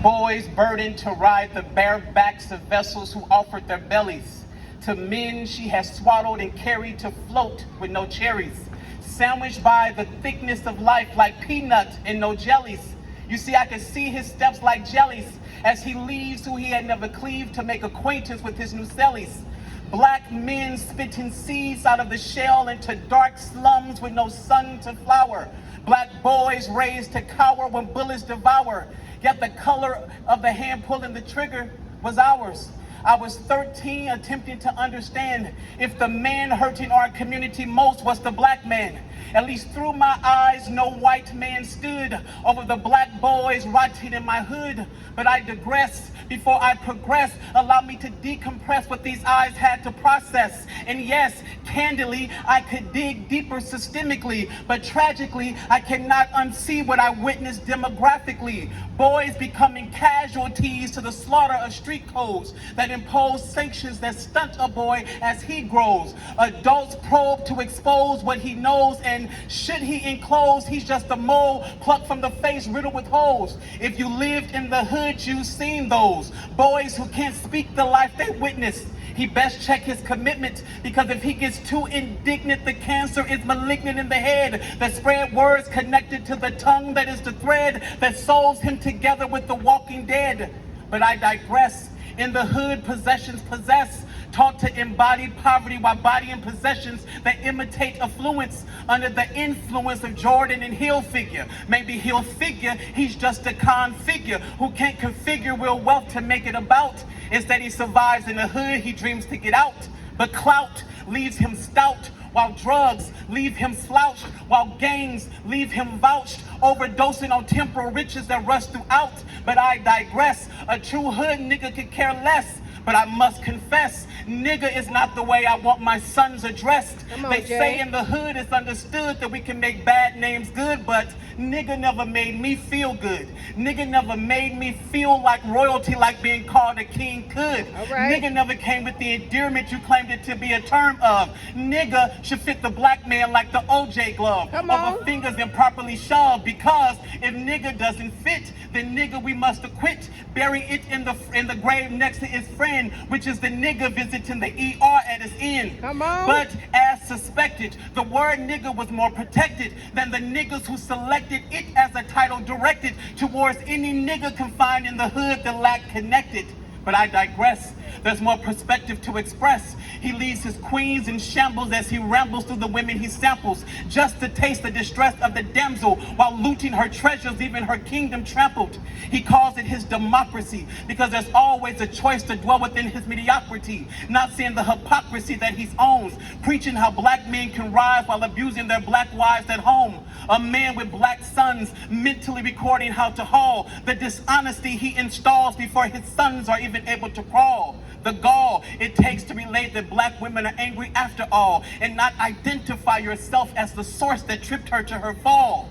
boys burdened to ride the bare backs of vessels who offered their bellies. To men she has swaddled and carried to float with no cherries, sandwiched by the thickness of life like peanuts and no jellies. You see, I can see his steps like jellies as he leaves who he had never cleaved to make acquaintance with his new cellies. Black men spitting seeds out of the shell into dark slums with no sun to flower. Black boys raised to cower when bullets devour. Yet the color of the hand pulling the trigger was ours. I was 13 attempting to understand if the man hurting our community most was the black man. At least through my eyes, no white man stood over the black boys rotting in my hood. But I digress. Before I progress, allow me to decompress what these eyes had to process. And yes, candidly, I could dig deeper systemically, but tragically, I cannot unsee what I witnessed demographically. Boys becoming casualties to the slaughter of street codes that impose sanctions that stunt a boy as he grows. Adults probe to expose what he knows, and should he enclose, he's just a mole plucked from the face riddled with holes. If you lived in the hood, you've seen those boys who can't speak the life they witnessed. He best check his commitment, because if he gets too indignant, the cancer is malignant in the head that spread words connected to the tongue that is the thread that sews him together with the walking dead. But I digress. In the hood, possessions possess, taught to embody poverty while bodying possessions that imitate affluence under the influence of Jordan and Hill figure. Maybe Hill figure, he's just a con figure who can't configure real wealth to make it about. Instead, he survives in the hood, he dreams to get out. But clout leaves him stout, while drugs leave him slouched, while gangs leave him vouched, overdosing on temporal riches that rush throughout. But I digress. A true hood nigga could care less. But I must confess, nigga is not the way I want my sons addressed. They say in the hood it's understood that we can make bad names good, but nigga never made me feel good. Nigga never made me feel like royalty, like being called a king could. Nigga never came with the endearment you claimed it to be a term of. Nigga should fit the black man like the OJ glove, over fingers improperly shoved, because if nigga doesn't fit, then nigga we must acquit. Bury it in the grave next to his friend, which is the nigga visiting the ER at his end. But as suspected, the word nigga was more protected than the niggas who selected it as a title directed towards any nigga confined in the hood that lacked connected. But I digress. There's more perspective to express. He leaves his queens in shambles as he rambles through the women he samples, just to taste the distress of the damsel while looting her treasures, even her kingdom trampled. He calls it his democracy because there's always a choice to dwell within his mediocrity, not seeing the hypocrisy that he owns, preaching how black men can rise while abusing their black wives at home. A man with black sons mentally recording how to haul the dishonesty he installs before his sons are even able to crawl. The gall it takes to relate that black women are angry after all, and not identify yourself as the source that tripped her to her fall.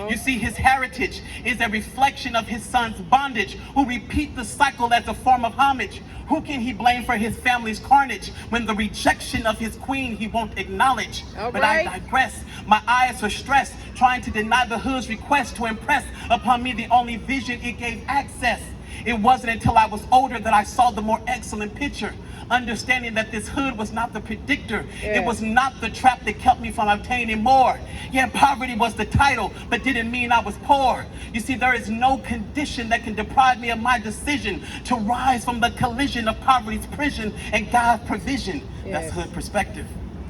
You see, his heritage is a reflection of his son's bondage, who repeat the cycle as a form of homage. Who can he blame for his family's carnage when the rejection of his queen he won't acknowledge? But I digress. My eyes are stressed, trying to deny the hood's request to impress upon me the only vision it gave access. It wasn't until I was older that I saw the more excellent picture, understanding that this hood was not the predictor. It was not the trap that kept me from obtaining more. Yeah, poverty was the title, but didn't mean I was poor. You see, there is no condition that can deprive me of my decision to rise from the collision of poverty's prison and God's provision. That's hood perspective.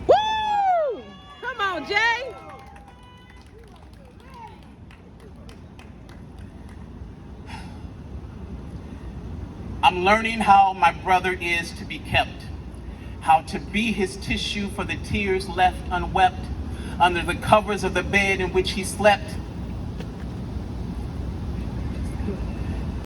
Woo! Come on, Jay. I'm learning how my brother is to be kept, how to be his tissue for the tears left unwept under the covers of the bed in which he slept,